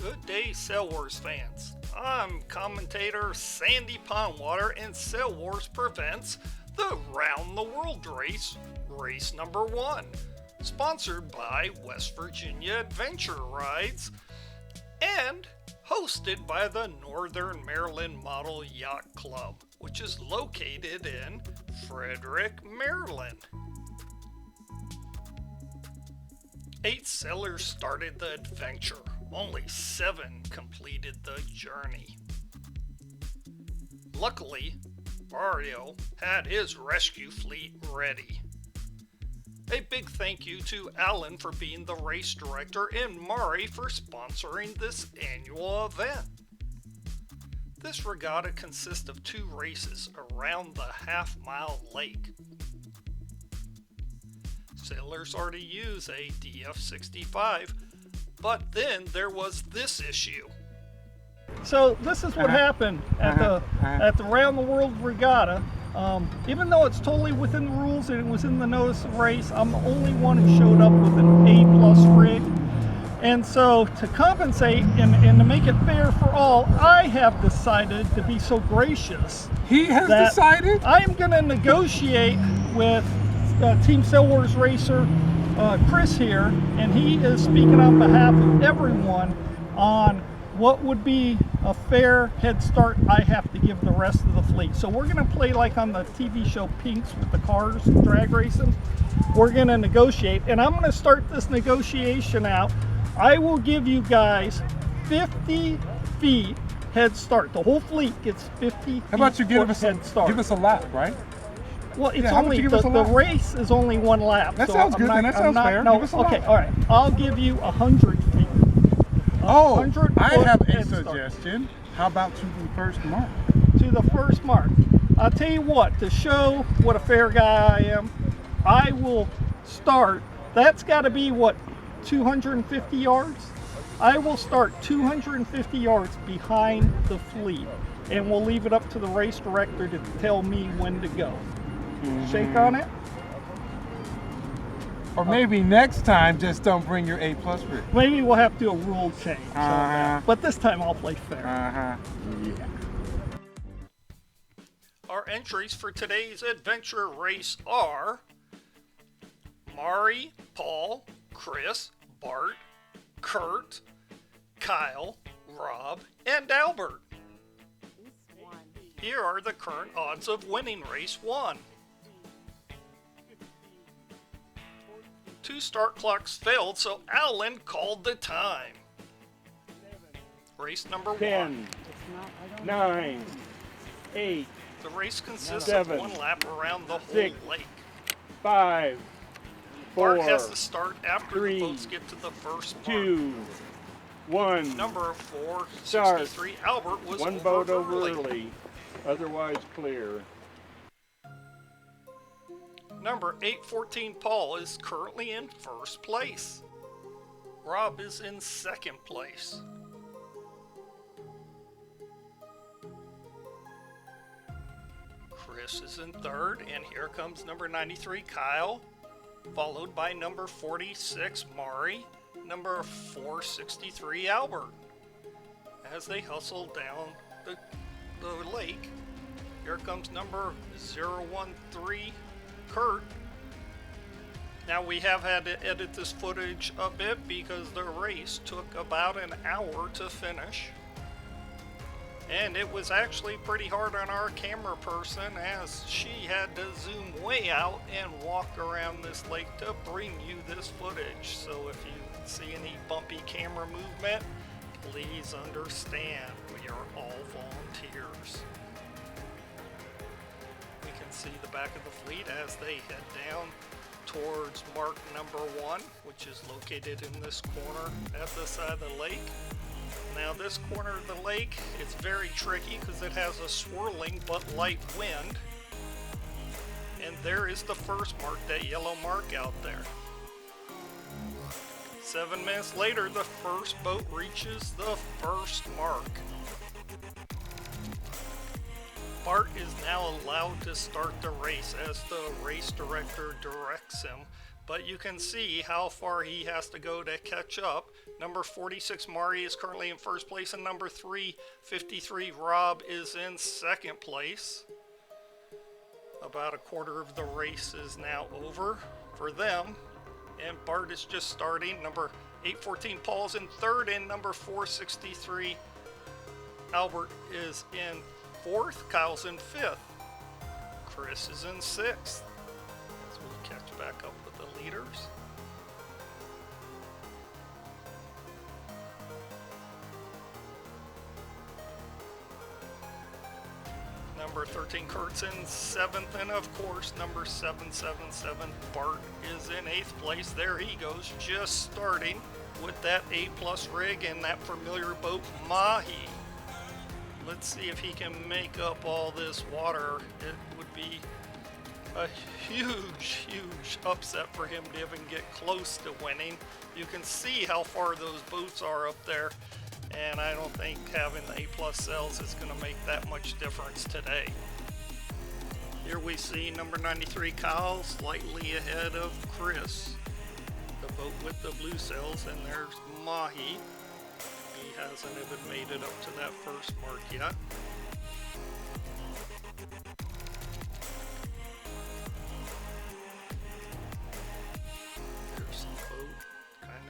Good day, Sail Wars fans. I'm commentator Sandy Pondwater, and Sail Wars presents the Round the World race, race number 1, sponsored by West Virginia Adventure Rides and hosted by the Northern Maryland Model Yacht Club, which is located in Frederick, Maryland. 8 sailors started the adventure. Only 7 completed the journey. Luckily, Mario had his rescue fleet ready. A big thank you to Alan for being the race director and Mari for sponsoring this annual event. This regatta consists of 2 races around the half-mile lake. Sailors are to use a DF-65, but then there was this issue. So this is what happened at the Round the World Regatta. Even though it's totally within the rules and it was in the notice of race, I'm the only one who showed up with an A+ rig. And so to compensate and to make it fair for all, I have decided to be so gracious. He has decided? I am going to negotiate with Team Sail Wars racer Chris here, and he is speaking on behalf of everyone on what would be a fair head start I have to give the rest of the fleet. So we're going to play like on the TV show Pinks with the cars and drag racing. We're going to negotiate, and I'm going to start this negotiation out. I will give you guys 50 feet head start. The whole fleet gets 50 feet. How about you give us a lap, right? Well, it's only the race is only 1 lap. That sounds good. Then that sounds fair. No, okay, all right. I'll give you 100 feet. I have a suggestion. How about to the first mark? To the first mark. I'll tell you what. To show what a fair guy I am, I will start. That's got to be what, 250 yards. I will start 250 yards behind the fleet, and we'll leave it up to the race director to tell me when to go. Shake on it. Or maybe next time, just don't bring your A+ rig. Maybe we'll have to do a rule change. But this time I'll play fair. Yeah. Our entries for today's adventure race are Mari, Paul, Chris, Bart, Kurt, Kyle, Rob, and Albert. Here are the current odds of winning race 1. 2 start clocks failed, so Alan called the time. Race number 10, 1. 9, 8, The race consists 7, of 1 lap around the whole 6, lake. 5, 4, Bart has to start after 3, the boats get to the first mark. 2, 1. Number 4, Start. 63, Albert was 1 boat over early, otherwise clear. Number 814, Paul, is currently in first place. Rob is in second place. Chris is in third, and here comes number 93, Kyle, followed by number 46, Mari, number 463, Albert. As they hustle down the lake, here comes number 013, Kurt. Now we have had to edit this footage a bit because the race took about an hour to finish. And it was actually pretty hard on our camera person as she had to zoom way out and walk around this lake to bring you this footage. So if you see any bumpy camera movement, please understand we are all volunteers. We can see the back of the fleet as they head down towards mark number 1, which is located in this corner at the side of the lake. Now this corner of the lake is very tricky because it has a swirling but light wind. And there is the first mark, that yellow mark out there. 7 minutes later, the first boat reaches the first mark. Bart is now allowed to start the race as the race director directs him, but you can see how far he has to go to catch up Number 46, Mari, is currently in first place, and number 353, Rob, is in second place. About a quarter of the race is now over for them, and Bart is just starting. Number 814, Paul's in third, and number 463, Albert, is in fourth. Kyle's in fifth. Chris is in sixth. As we catch back up with the leaders. Number 13, Kurt's in seventh, and of course, number 777, Bart, is in eighth place. There he goes, just starting with that A+ rig and that familiar boat, Mahi. Let's see if he can make up all this water. It would be a huge, huge upset for him to even get close to winning. You can see how far those boats are up there. And I don't think having the A+ cells is going to make that much difference today. Here we see number 93, Kyle, slightly ahead of Chris, the boat with the blue cells, and there's Mahi. He hasn't even made it up to that first mark yet. There's the boat kind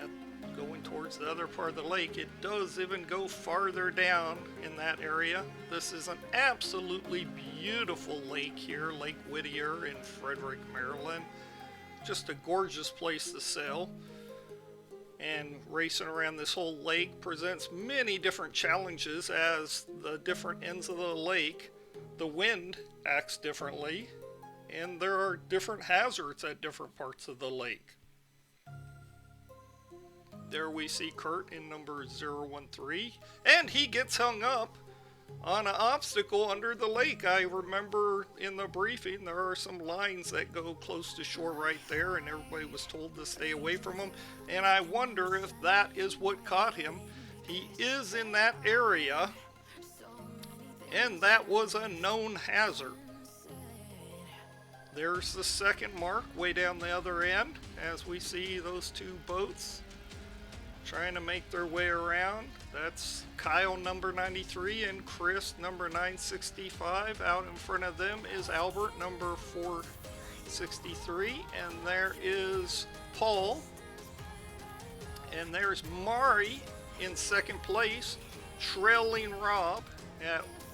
of going towards the other part of the lake. It does even go farther down in that area. This is an absolutely beautiful lake here, Lake Whittier in Frederick, Maryland. Just a gorgeous place to sail. And racing around this whole lake presents many different challenges as the different ends of the lake, the wind acts differently, and there are different hazards at different parts of the lake. There we see Kurt in number 013, and he gets hung up on an obstacle under the lake. I remember in the briefing there are some lines that go close to shore right there, and everybody was told to stay away from them, and I wonder if that is what caught him. He is in that area, and that was a known hazard. There's the second mark way down the other end as we see those two boats trying to make their way around. That's Kyle, number 93, and Chris, number 965. Out in front of them is Albert, number 463, and there is Paul, and there's Mari in second place, trailing Rob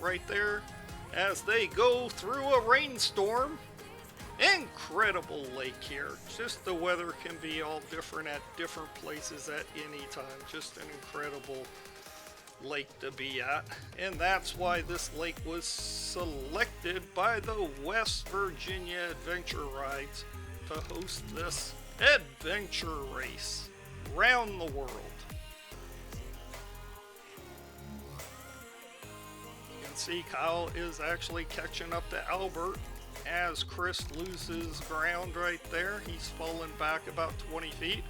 right there as they go through a rainstorm. Incredible lake here. Just the weather can be all different at different places at any time. Just an incredible lake to be at. And that's why this lake was selected by the West Virginia Adventure Rides to host this adventure race around the world. You can see Kyle is actually catching up to Albert as Chris loses ground right there. He's fallen back about 20 feet.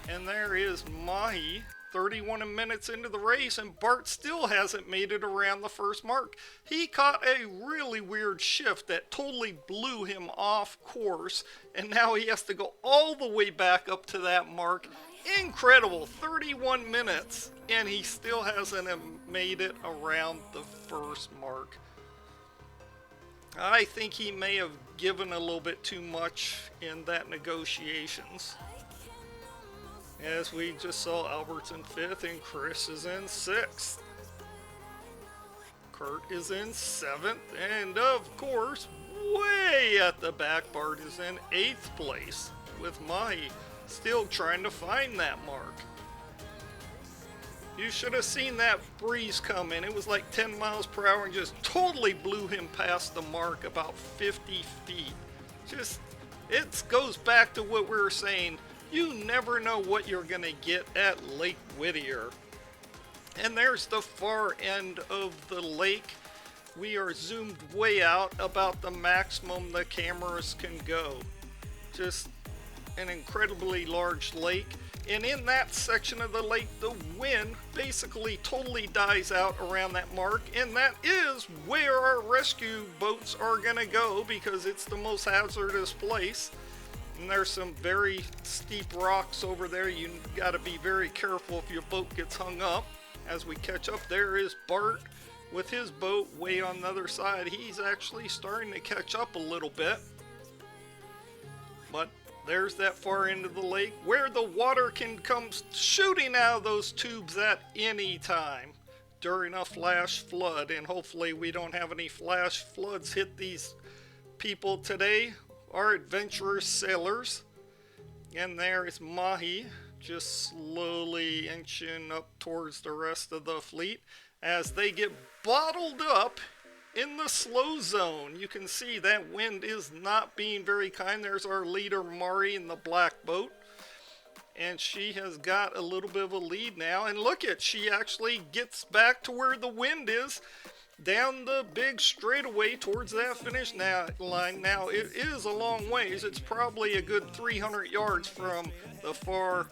And there is Mahi, 31 minutes into the race, and Bart still hasn't made it around the first mark. He caught a really weird shift that totally blew him off course, and now he has to go all the way back up to that mark. Incredible, 31 minutes, and he still hasn't made it around the first mark. I think he may have given a little bit too much in that negotiations. As we just saw, Albert's in 5th and Chris is in 6th. Kurt is in 7th, and of course, way at the back, Bart is in 8th place, with Mahi still trying to find that mark. You should have seen that breeze come in. It was like 10 miles per hour and just totally blew him past the mark about 50 feet. It goes back to what we were saying. You never know what you're going to get at Lake Whittier. And there's the far end of the lake. We are zoomed way out about the maximum the cameras can go. Just an incredibly large lake. And in that section of the lake, the wind basically totally dies out around that mark. And that is where our rescue boats are going to go because it's the most hazardous place. And there's some very steep rocks over there. You got to be very careful if your boat gets hung up. As we catch up, there is Bart with his boat way on the other side. He's actually starting to catch up a little bit. But there's that far end of the lake where the water can come shooting out of those tubes at any time during a flash flood. And hopefully we don't have any flash floods hit these people today, our adventurous sailors. And there is Mahi just slowly inching up towards the rest of the fleet as they get bottled up in the slow zone. You can see that wind is not being very kind. There's our leader Mari in the black boat, and she has got a little bit of a lead now. And look at, she actually gets back to where the wind is, down the big straightaway towards that finish line. Now it is a long ways. It's probably a good 300 yards from the far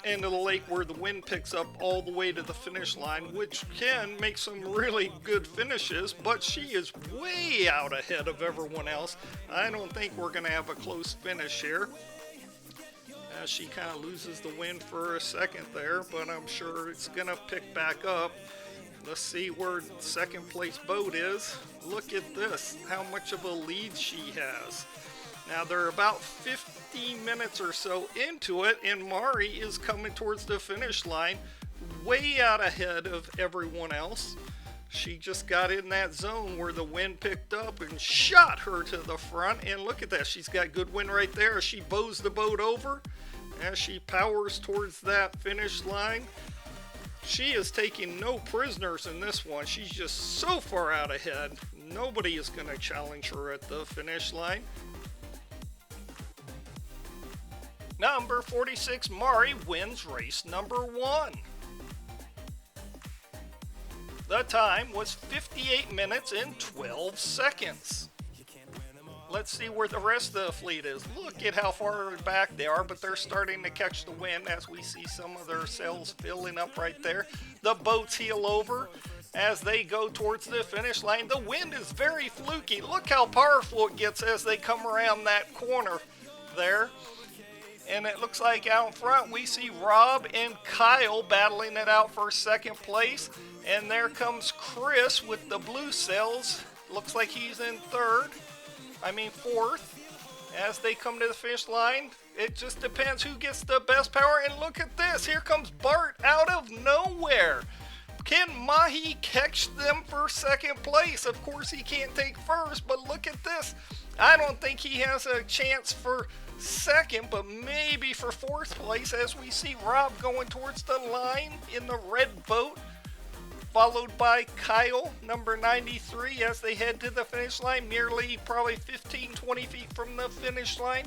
end of the lake where the wind picks up all the way to the finish line, which can make some really good finishes, but she is way out ahead of everyone else. I don't think we're going to have a close finish here, as she kind of loses the wind for a second there, but I'm sure it's going to pick back up. Let's see where the second place boat is. Look at this, how much of a lead she has. Now they're about 15 minutes or so into it, and Mari is coming towards the finish line way out ahead of everyone else. She just got in that zone where the wind picked up and shot her to the front, and look at that, she's got good wind right there as she bows the boat over as she powers towards that finish line. She is taking no prisoners in this one. She's just so far out ahead. Nobody is going to challenge her at the finish line. Number 46, Mari, wins race number 1. The time was 58 minutes and 12 seconds. Let's see where the rest of the fleet is. Look at how far back they are, but they're starting to catch the wind as we see some of their sails filling up right there. The boats heel over as they go towards the finish line. The wind is very fluky. Look how powerful it gets as they come around that corner there. And it looks like out in front we see Rob and Kyle battling it out for second place. And there comes Chris with the blue sails. Looks like he's in fourth. As they come to the finish line, it just depends who gets the best power. And look at this, here comes Bart out of nowhere. Can Mahi catch them for second place? Of course he can't take first, but look at this. I don't think he has a chance for second, but maybe for fourth place, as we see Rob going towards the line in the red boat, followed by Kyle, number 93, as they head to the finish line, nearly probably 15-20 feet from the finish line.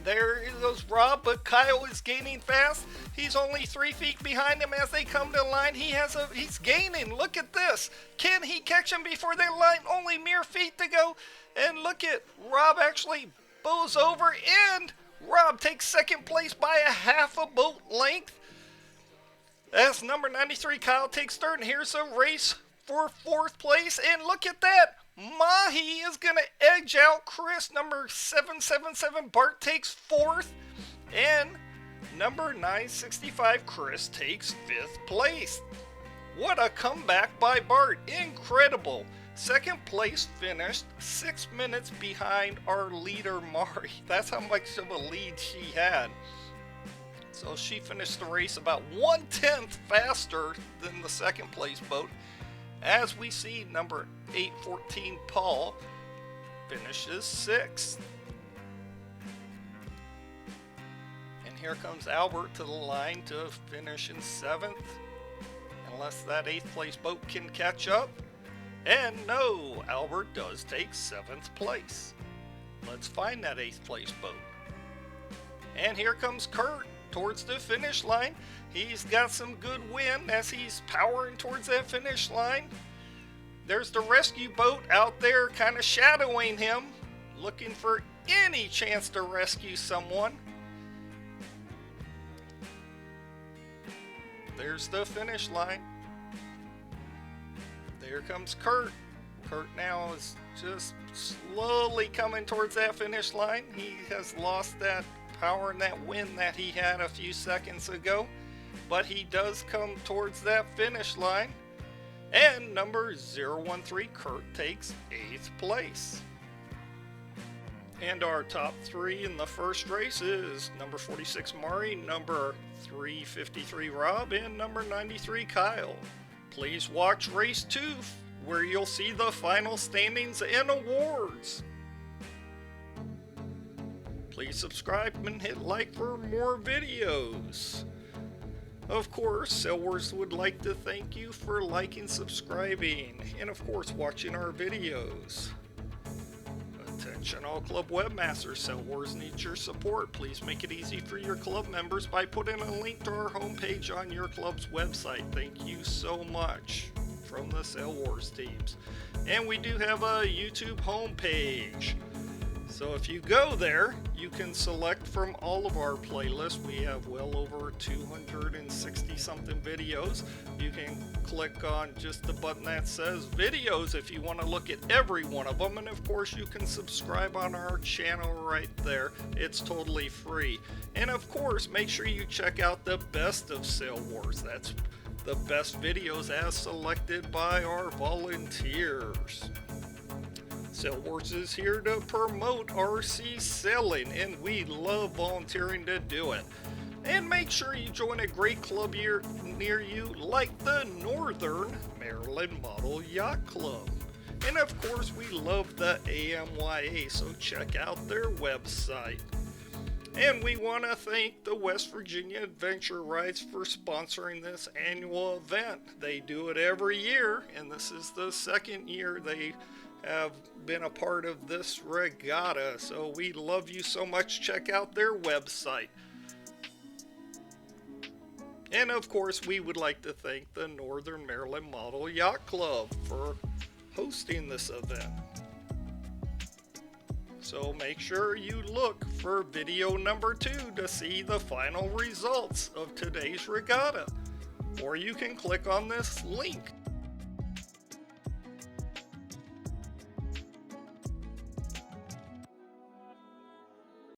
There goes Rob, but Kyle is gaining fast. He's only 3 feet behind him as they come to the line. He's gaining. Look at this. Can he catch him before they line? Only mere feet to go. And look at Rob actually bows over, and Rob takes second place by a half a boat length. As number 93, Kyle, takes third, and here's a race for fourth place. And look at that. Mahi is going to edge out Chris. Number 777, Bart, takes fourth. And number 965, Chris, takes fifth place. What a comeback by Bart. Incredible. Second place finished 6 minutes behind our leader, Mari. That's how much of a lead she had. So she finished the race about 1/10 faster than the second place boat. As we see number 814, Paul, finishes 6th. And here comes Albert to the line to finish in 7th. Unless that 8th place boat can catch up. And no, Albert does take 7th place. Let's find that 8th place boat. And here comes Kurt towards the finish line. He's got some good wind as he's powering towards that finish line. There's the rescue boat out there kind of shadowing him, looking for any chance to rescue someone. There's the finish line. There comes Kurt. Kurt now is just slowly coming towards that finish line. He has lost that power and that wind that he had a few seconds ago, but he does come towards that finish line. And number 013 Kurt takes 8th place. And our top 3 in the first race is number 46 Mari, number 353 Rob, and number 93 Kyle. Please watch race 2, where you'll see the final standings and awards. Please subscribe and hit like for more videos. Of course, Sail Wars would like to thank you for liking, subscribing, and of course watching our videos. Attention all club webmasters, Sail Wars needs your support. Please make it easy for your club members by putting a link to our homepage on your club's website. Thank you so much from the Sail Wars teams. And we do have a YouTube homepage. So if you go there, you can select from all of our playlists. We have well over 260 something videos. You can click on just the button that says videos if you want to look at every one of them. And of course you can subscribe on our channel right there. It's totally free. And of course, make sure you check out the best of Sail Wars. That's the best videos as selected by our volunteers. Sail Wars is here to promote RC sailing, and we love volunteering to do it. And make sure you join a great club near you, like the Northern Maryland Model Yacht Club. And of course, we love the AMYA, so check out their website. And we want to thank the West Virginia Adventure Rides for sponsoring this annual event. They do it every year, and this is the 2nd year they have been a part of this regatta. So we love you so much. Check out their website. And of course, we would like to thank the Northern Maryland Model Yacht Club for hosting this event. So make sure you look for video number 2 to see the final results of today's regatta. Or you can click on this link